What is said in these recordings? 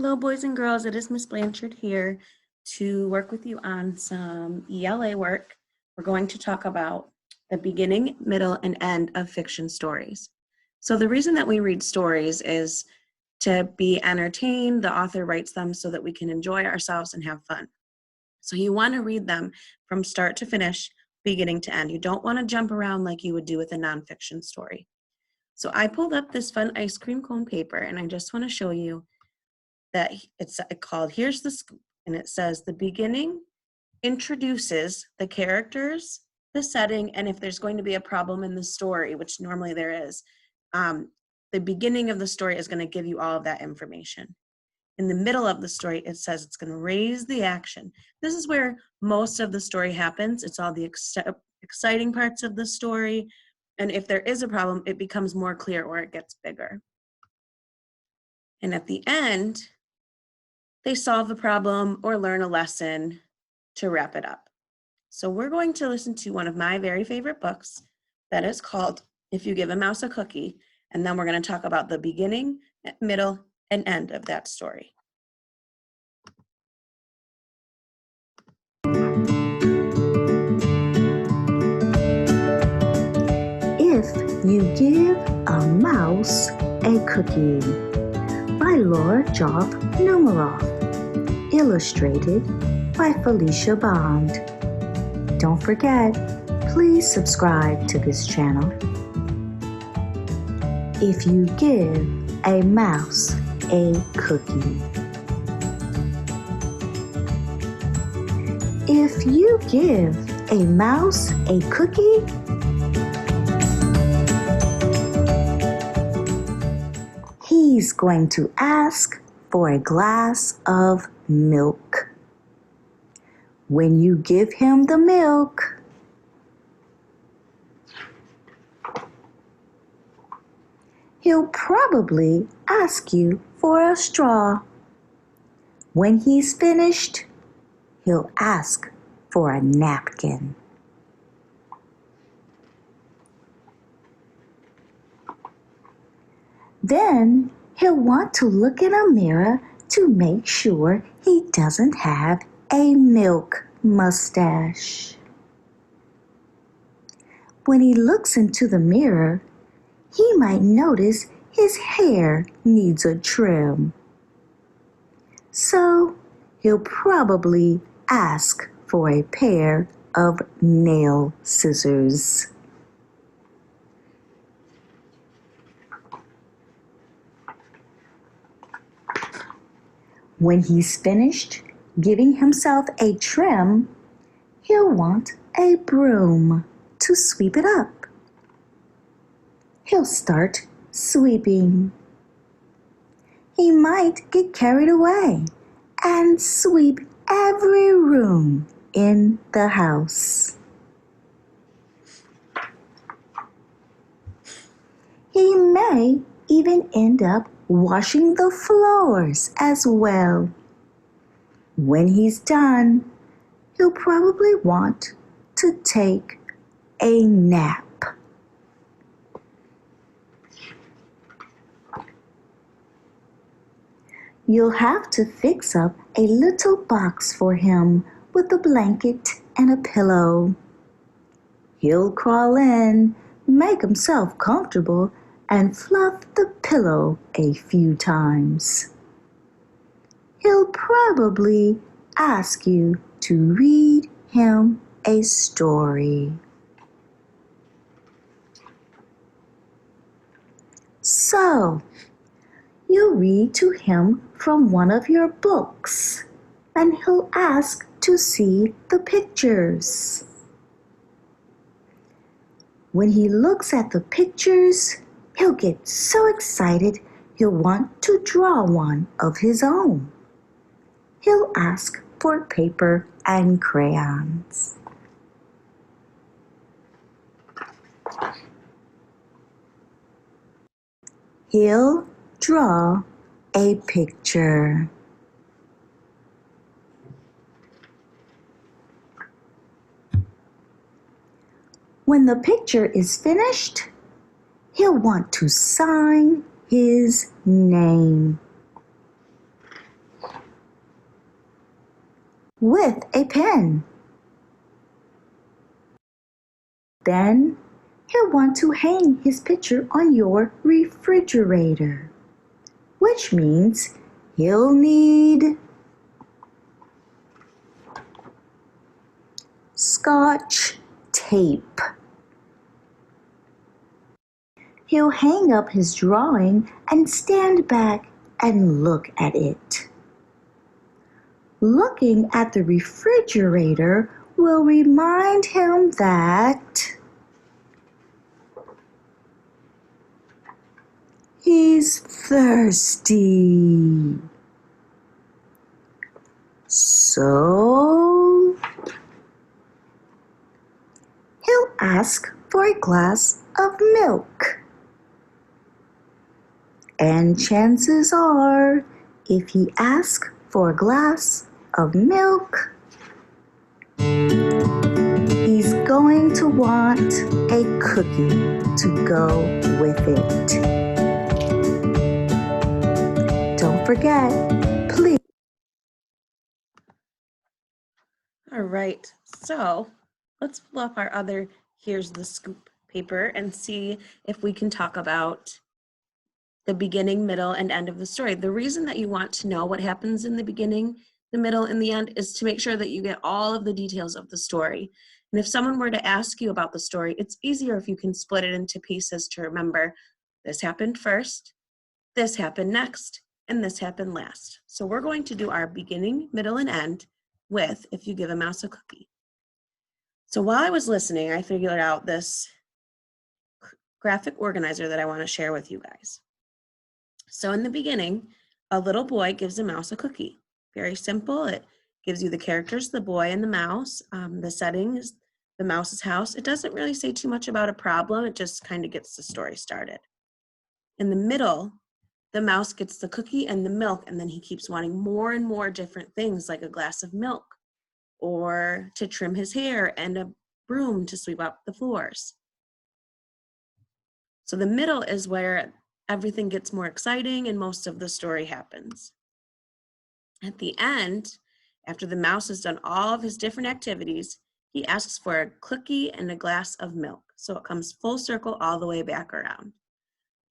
Hello, boys and girls. It is Miss Blanchard here to work with you on some ELA work. We're going to talk about the beginning, middle, and end of fiction stories. So the reason that we read stories is to be entertained. The author writes them so that we can enjoy ourselves and have fun. So you want to read them from start to finish, beginning to end. You don't want to jump around like you would do with a nonfiction story. So I pulled up this fun ice cream cone paper, and I just want to show you that it's called Here's the Scoop, and it says the beginning introduces the characters, the setting, and if there's going to be a problem in the story, which normally there is, the beginning of the story is going to give you all of that information. In the middle of the story, it says it's going to raise the action. This is where most of the story happens. It's all the exciting parts of the story, and if there is a problem, it becomes more clear or it gets bigger. And at the end, they solve the problem or learn a lesson to wrap it up. So we're going to listen to one of my very favorite books that is called If You Give a Mouse a Cookie, and then we're going to talk about the beginning, middle, and end of that story. If You Give a Mouse a Cookie by Laura Joff Numeroff, illustrated by Felicia Bond. Don't forget, please subscribe to this channel. If you give a mouse a cookie. If you give a mouse a cookie, he's going to ask for a glass of milk. When you give him the milk, he'll probably ask you for a straw. When he's finished, he'll ask for a napkin. Then he'll want to look in a mirror to make sure he doesn't have a milk mustache. When he looks into the mirror, he might notice his hair needs a trim. So he'll probably ask for a pair of nail scissors. When he's finished giving himself a trim, he'll want a broom to sweep it up. He'll start sweeping. He might get carried away and sweep every room in the house. He may even end up washing the floors as well. When he's done, he'll probably want to take a nap. You'll have to fix up a little box for him with a blanket and a pillow. He'll crawl in, make himself comfortable, and fluff the pillow a few times. He'll probably ask you to read him a story. So, you read to him from one of your books, and he'll ask to see the pictures. When he looks at the pictures, he'll get so excited he'll want to draw one of his own. He'll ask for paper and crayons. He'll draw a picture. When the picture is finished, he'll want to sign his name. with a pen. Then he'll want to hang his picture on your refrigerator, which means he'll need Scotch tape. He'll hang up his drawing and stand back and look at it. Looking at the refrigerator will remind him that he's thirsty. So he'll ask for a glass of milk. And chances are, if he asks for a glass of milk, he's going to want a cookie to go with it. Don't forget, please. All right, so let's pull up our other Here's the Scoop paper and see if we can talk about the beginning, middle, and end of the story. The reason that you want to know what happens in the beginning, the middle, and the end is to make sure that you get all of the details of the story. And if someone were to ask you about the story, it's easier if you can split it into pieces to remember this happened first, this happened next, and this happened last. So we're going to do our beginning, middle, and end with If You Give a Mouse a Cookie. So while I was listening, I figured out this graphic organizer that I want to share with you guys. So in the beginning, a little boy gives a mouse a cookie. Very simple. It gives you the characters, the boy and the mouse, the settings, the mouse's house. It doesn't really say too much about a problem. It just kind of gets the story started. In the middle, the mouse gets the cookie and the milk, and then he keeps wanting more and more different things like a glass of milk or to trim his hair and a broom to sweep up the floors. So the middle is where everything gets more exciting and most of the story happens. At the end, after the mouse has done all of his different activities, he asks for a cookie and a glass of milk. So it comes full circle all the way back around.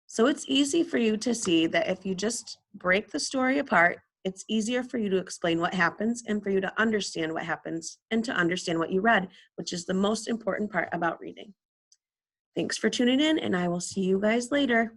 So it's easy for you to see that if you just break the story apart, it's easier for you to explain what happens and for you to understand what happens and to understand what you read, which is the most important part about reading. Thanks for tuning in, and I will see you guys later.